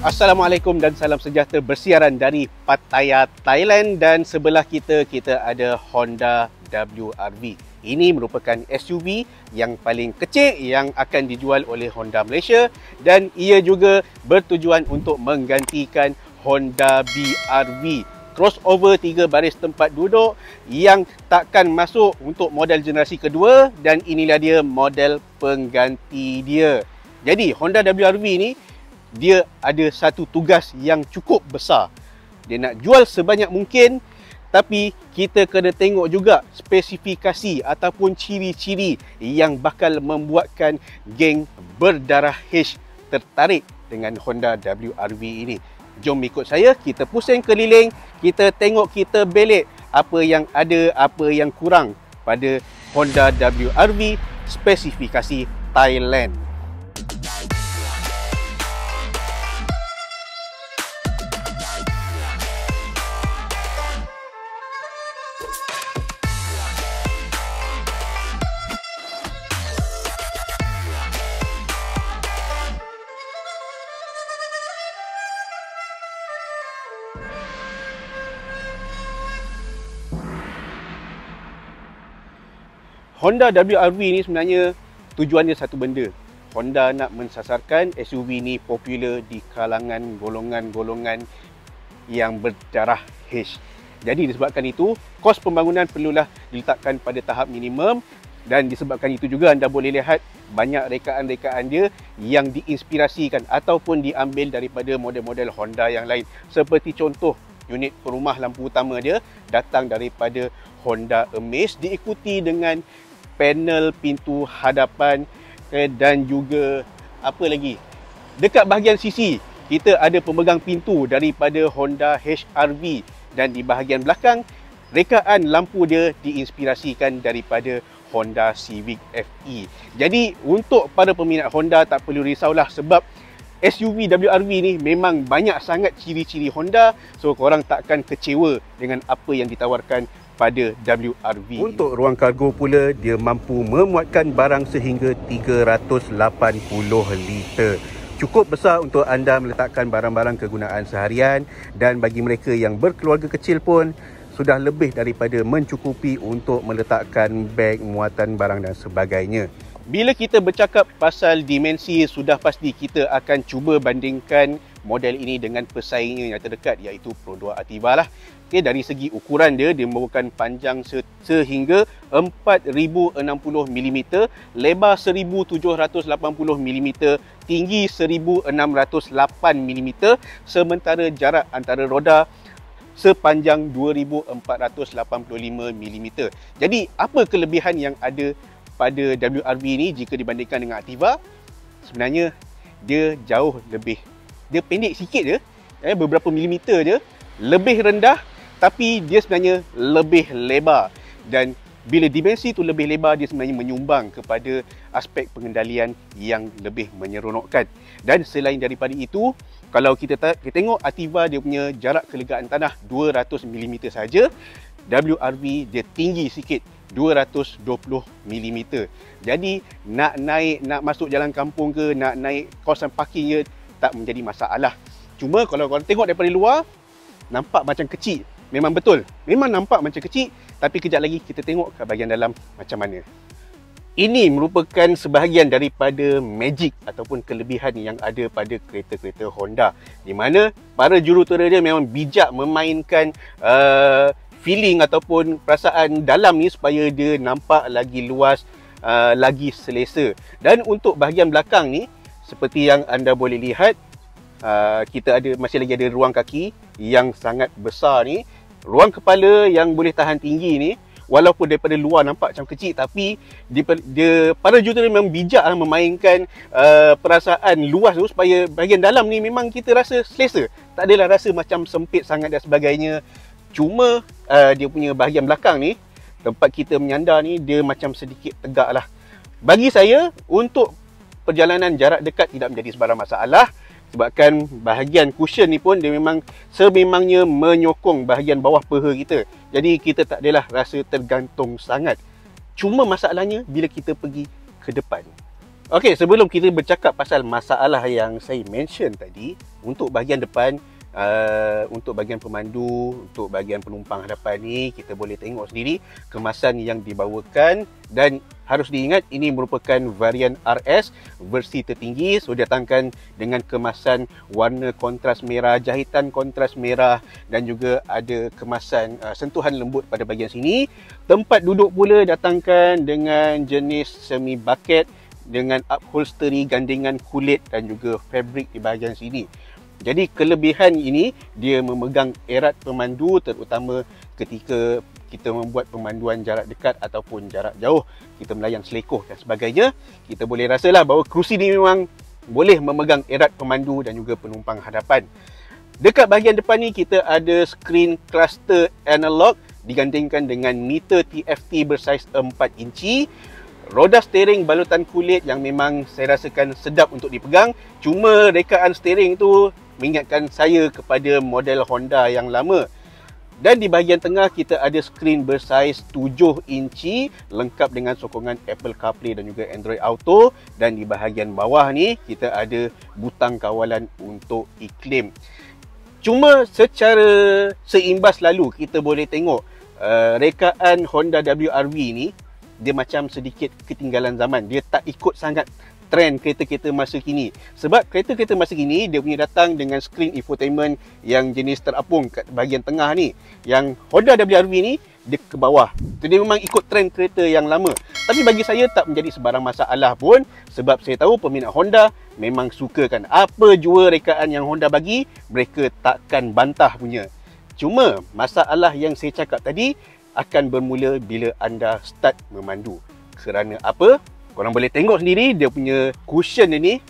Assalamualaikum dan salam sejahtera bersiaran dari Pattaya, Thailand, dan sebelah kita ada Honda WRV. Ini merupakan SUV yang paling kecil yang akan dijual oleh Honda Malaysia dan ia juga bertujuan untuk menggantikan Honda BRV. Crossover 3 baris tempat duduk yang takkan masuk untuk model generasi kedua dan inilah dia model pengganti dia. Jadi Honda WRV ni dia ada satu tugas yang cukup besar. Dia nak jual sebanyak mungkin, tapi kita kena tengok juga spesifikasi ataupun ciri-ciri yang bakal membuatkan geng berdarah H tertarik dengan Honda WRV ini. Jom ikut saya, kita pusing keliling, kita tengok, kita belik apa yang ada, apa yang kurang pada Honda WRV spesifikasi Thailand. Honda WRV ni sebenarnya tujuannya satu benda. Honda nak mensasarkan SUV ni popular di kalangan golongan-golongan yang berdarah H. Jadi disebabkan itu, kos pembangunan perlulah diletakkan pada tahap minimum dan disebabkan itu juga anda boleh lihat banyak rekaan-rekaan dia yang diinspirasikan ataupun diambil daripada model-model Honda yang lain. Seperti contoh, unit perumah lampu utama dia datang daripada Honda Amaze, diikuti dengan panel pintu hadapan dan juga apa lagi, dekat bahagian sisi kita ada pemegang pintu daripada Honda HR-V dan di bahagian belakang rekaan lampu dia diinspirasikan daripada Honda Civic FE. Jadi untuk para peminat Honda tak perlu risaulah sebab SUV WRV ni memang banyak sangat ciri-ciri Honda, so korang takkan kecewa dengan apa yang ditawarkan pada WRV. Untuk ruang kargo pula, dia mampu memuatkan barang sehingga 380 liter. Cukup besar untuk anda meletakkan barang-barang kegunaan seharian dan bagi mereka yang berkeluarga kecil pun sudah lebih daripada mencukupi untuk meletakkan beg, muatan barang dan sebagainya. Bila kita bercakap pasal dimensi, sudah pasti kita akan cuba bandingkan model ini dengan pesaingnya yang terdekat iaitu Pro 2 Ativa lah. Okay, dari segi ukuran dia merupakan panjang sehingga 4060 mm, lebar 1780 mm, tinggi 1608 mm, sementara jarak antara roda sepanjang 2485 mm. Jadi apa kelebihan yang ada pada WRV ni jika dibandingkan dengan Ativa? Sebenarnya dia jauh lebih, dia pendek sikit je, beberapa milimeter je, lebih rendah, tapi dia sebenarnya lebih lebar. Dan bila dimensi tu lebih lebar, dia sebenarnya menyumbang kepada aspek pengendalian yang lebih menyeronokkan. Dan selain daripada itu, kalau kita tengok Ativa, dia punya jarak kelegaan tanah 200 mm saja. WRV dia tinggi sikit, 220 mm. Jadi nak naik, nak masuk jalan kampung ke, nak naik kawasan parking je, tak menjadi masalah. Cuma kalau korang tengok daripada luar, nampak macam kecil. Memang betul, memang nampak macam kecil, tapi kejap lagi kita tengok ke bahagian dalam macam mana. Ini merupakan sebahagian daripada magic ataupun kelebihan yang ada pada kereta-kereta Honda, di mana para jurutera dia memang bijak memainkan feeling ataupun perasaan dalam ni supaya dia nampak lagi luas, lagi selesa. Dan untuk bahagian belakang ni, seperti yang anda boleh lihat, kita masih lagi ada ruang kaki yang sangat besar ni. Ruang kepala yang boleh tahan tinggi ni, walaupun daripada luar nampak macam kecil, tapi para jurutera memang bijak memainkan perasaan luas tu supaya bahagian dalam ni memang kita rasa selesa. Tak adalah rasa macam sempit sangat dan sebagainya. Cuma dia punya bahagian belakang ni, tempat kita menyandar ni, dia macam sedikit tegak lah. Bagi saya, untuk perjalanan jarak dekat tidak menjadi sebarang masalah. Sebabkan bahagian cushion ni pun dia memang sememangnya menyokong bahagian bawah peha kita. Jadi kita tak adalah rasa tergantung sangat. Cuma masalahnya bila kita pergi ke depan. Okey, sebelum kita bercakap pasal masalah yang saya mention tadi, untuk bahagian depan, untuk bahagian pemandu, untuk bahagian penumpang hadapan ni, kita boleh tengok sendiri kemasan yang dibawakan, dan harus diingat ini merupakan varian RS versi tertinggi. So datangkan dengan kemasan warna kontras merah, jahitan kontras merah, dan juga ada kemasan sentuhan lembut pada bahagian sini. Tempat duduk pula datangkan dengan jenis semi bucket dengan upholstery gandengan kulit dan juga fabric di bahagian sini. Jadi kelebihan ini, dia memegang erat pemandu, terutama ketika kita membuat pemanduan jarak dekat ataupun jarak jauh, kita melayang selekoh dan sebagainya. Kita boleh rasalah bahawa kerusi ini memang boleh memegang erat pemandu dan juga penumpang hadapan. Dekat bahagian depan ni kita ada screen cluster analog digandingkan dengan meter TFT bersaiz 4 inci. Roda steering balutan kulit yang memang saya rasakan sedap untuk dipegang. Cuma rekaan steering tu mengingatkan saya kepada model Honda yang lama. Dan di bahagian tengah kita ada skrin bersaiz 7 inci lengkap dengan sokongan Apple CarPlay dan juga Android Auto. Dan di bahagian bawah ni kita ada butang kawalan untuk iklim. Cuma secara seimbas lalu kita boleh tengok rekaan Honda WRV ni, dia macam sedikit ketinggalan zaman. Dia tak ikut sangat trend kereta-kereta masa kini. Sebab kereta-kereta masa kini dia punya datang dengan screen infotainment yang jenis terapung kat bahagian tengah ni. Yang Honda WRV ni dia ke bawah. So, dia memang ikut trend kereta yang lama. Tapi bagi saya tak menjadi sebarang masalah pun, sebab saya tahu peminat Honda memang sukakan apa jua rekaan yang Honda bagi, mereka takkan bantah punya. Cuma masalah yang saya cakap tadi akan bermula bila anda start memandu. Kerana apa? Korang boleh tengok sendiri dia punya cushion ni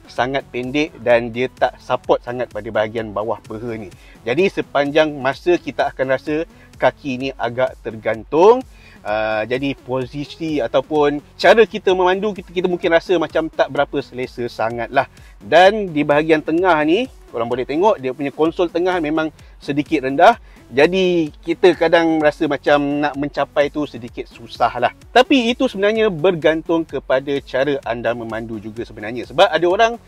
sangat pendek dan dia tak support sangat pada bahagian bawah peha ni. Jadi sepanjang masa kita akan rasa kaki ni agak tergantung. Jadi posisi ataupun cara kita memandu, kita mungkin rasa macam tak berapa selesa sangat lah. Dan di bahagian tengah ni korang boleh tengok dia punya konsol tengah memang sedikit rendah. Jadi kita kadang rasa macam nak mencapai tu sedikit susah lah. Tapi itu sebenarnya bergantung kepada cara anda memandu juga sebenarnya. Sebab ada orang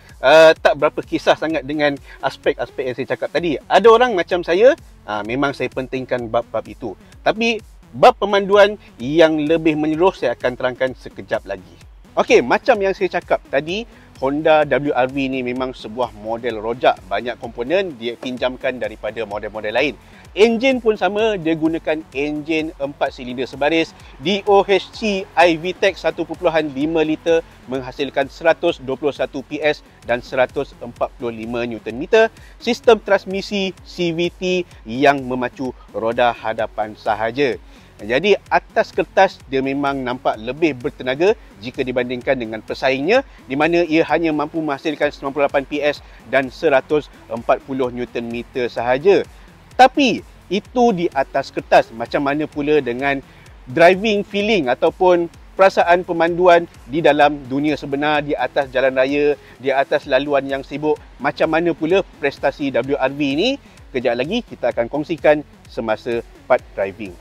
tak berapa kisah sangat dengan aspek-aspek yang saya cakap tadi. Ada orang macam saya, memang saya pentingkan bab-bab itu. Tapi bab pemanduan yang lebih menyeluruh saya akan terangkan sekejap lagi. Okey, macam yang saya cakap tadi, Honda WRV ni memang sebuah model rojak. Banyak komponen dia pinjamkan daripada model-model lain. Enjin pun sama, dia gunakan enjin 4 silinder sebaris DOHC iVTEC 1.5 liter menghasilkan 121 PS dan 145 Nm. Sistem transmisi CVT yang memacu roda hadapan sahaja. Jadi atas kertas dia memang nampak lebih bertenaga jika dibandingkan dengan pesaingnya, di mana ia hanya mampu menghasilkan 98 PS dan 140 Nm sahaja. Tapi itu di atas kertas. Macam mana pula dengan driving feeling ataupun perasaan pemanduan di dalam dunia sebenar, di atas jalan raya, di atas laluan yang sibuk? Macam mana pula prestasi WRV ni? Kejap lagi kita akan kongsikan semasa part driving.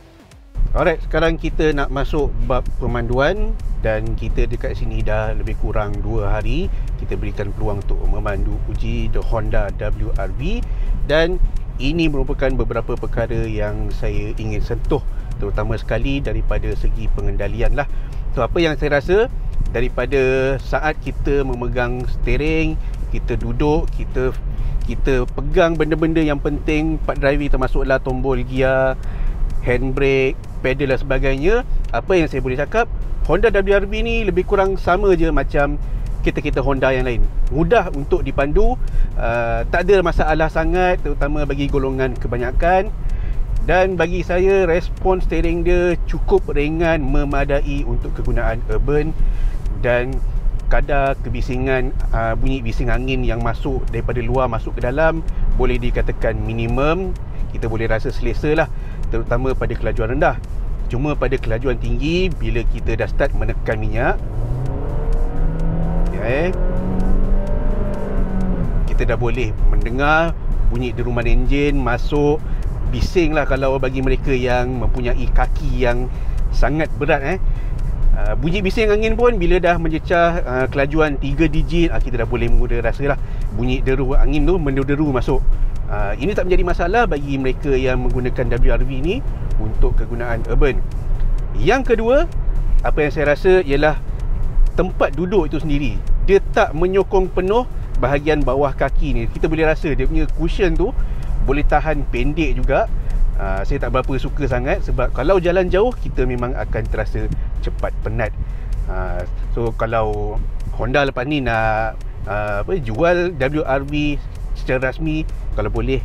Alright, sekarang kita nak masuk bab pemanduan dan kita dekat sini dah lebih kurang 2 hari. Kita berikan peluang untuk memandu uji the Honda WRV dan ini merupakan beberapa perkara yang saya ingin sentuh, terutama sekali daripada segi pengendalian lah. So apa yang saya rasa daripada saat kita memegang steering, kita duduk, kita pegang benda-benda yang penting part driving, termasuklah tombol gear, handbrake, pedal dan sebagainya. Apa yang saya boleh cakap, Honda WRV ni lebih kurang sama je macam kereta-kereta Honda yang lain. Mudah untuk dipandu, tak ada masalah sangat, terutama bagi golongan kebanyakan. Dan bagi saya respon steering dia cukup ringan, memadai untuk kegunaan urban. Dan kadar kebisingan, bunyi bising angin yang masuk daripada luar masuk ke dalam boleh dikatakan minimum. Kita boleh rasa selesa lah, terutama pada kelajuan rendah. Cuma pada kelajuan tinggi, bila kita dah start menekan minyak, kita dah boleh mendengar bunyi deruman enjin masuk. Bising lah kalau bagi mereka yang mempunyai kaki yang sangat berat. Bunyi bising angin pun bila dah mencecah kelajuan 3 digit, kita dah boleh mula rasa lah bunyi deru angin tu menderu masuk. Ini tak menjadi masalah bagi mereka yang menggunakan WRV ni untuk kegunaan urban. Yang kedua, apa yang saya rasa ialah tempat duduk itu sendiri. Dia tak menyokong penuh bahagian bawah kaki ni. Kita boleh rasa dia punya cushion tu boleh tahan pendek juga. Saya tak berapa suka sangat sebab kalau jalan jauh kita memang akan terasa cepat penat. So kalau Honda lepas ni nak jual WRV secara rasmi, kalau boleh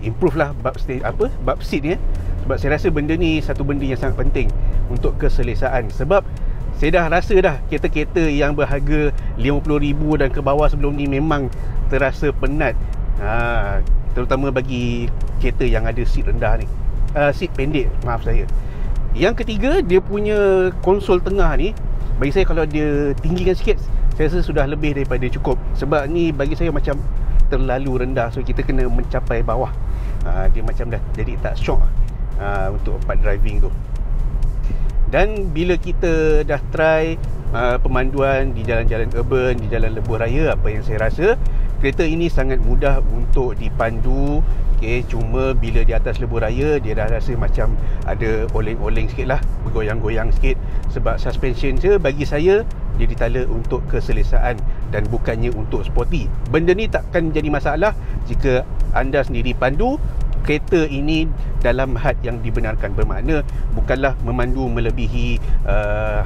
improve lah bab seat ni, sebab saya rasa benda ni satu benda yang sangat penting untuk keselesaan. Sebab saya dah rasa dah kereta-kereta yang berharga 50,000 dan ke bawah sebelum ni memang terasa penat, terutama bagi kereta yang ada seat rendah ni, seat pendek, maaf saya. Yang ketiga, dia punya konsol tengah ni, bagi saya kalau dia tinggikan sikit, saya rasa sudah lebih daripada cukup. Sebab ni bagi saya macam terlalu rendah, so kita kena mencapai bawah. Dia macam dah jadi tak syok untuk part driving tu. Dan bila kita dah try pemanduan di jalan-jalan urban, di jalan lebuh raya, apa yang saya rasa, kereta ini sangat mudah untuk dipandu. Cuma bila di atas lebuh raya, dia dah rasa macam ada oleng-oleng sikit lah, bergoyang-goyang sikit. Sebab suspension je bagi saya, dia ditala untuk keselesaan dan bukannya untuk sporty. Benda ni takkan jadi masalah jika anda sendiri pandu kereta ini dalam had yang dibenarkan. Bermakna bukanlah memandu melebihi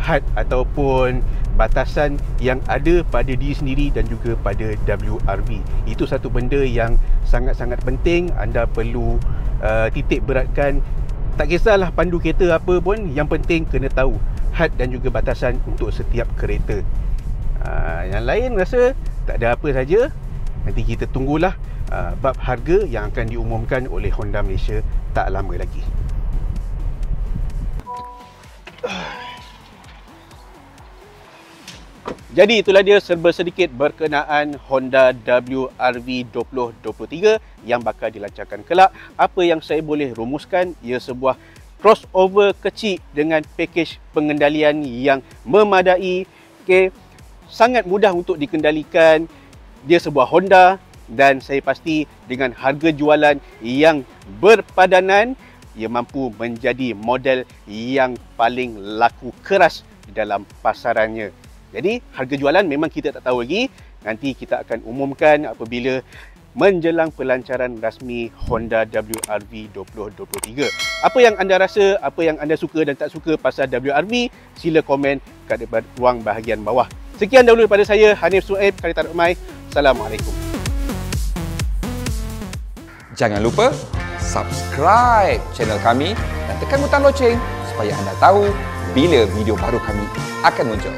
had ataupun batasan yang ada pada diri sendiri dan juga pada WRV. Itu satu benda yang sangat-sangat penting. Anda perlu titik beratkan. Tak kisahlah pandu kereta apa pun, yang penting kena tahu had dan juga batasan untuk setiap kereta. Yang lain rasa tak ada apa saja. Nanti kita tunggulah bab harga yang akan diumumkan oleh Honda Malaysia tak lama lagi. Jadi itulah dia serba sedikit berkenaan Honda WRV 2023 yang bakal dilancarkan kelak. Apa yang saya boleh rumuskan, ia sebuah crossover kecil dengan pakej pengendalian yang memadai. Sangat mudah untuk dikendalikan. Dia sebuah Honda dan saya pasti dengan harga jualan yang berpadanan, ia mampu menjadi model yang paling laku keras di dalam pasarannya. Jadi harga jualan memang kita tak tahu lagi. Nanti kita akan umumkan apabila menjelang pelancaran rasmi Honda WRV 2023. Apa yang anda rasa, apa yang anda suka dan tak suka pasal WRV, sila komen kat ruang bahagian bawah. Sekian dahulu daripada saya, Hanif Suhaib, Karita Rumai. Assalamualaikum. Jangan lupa subscribe channel kami dan tekan butang loceng supaya anda tahu bila video baru kami akan muncul.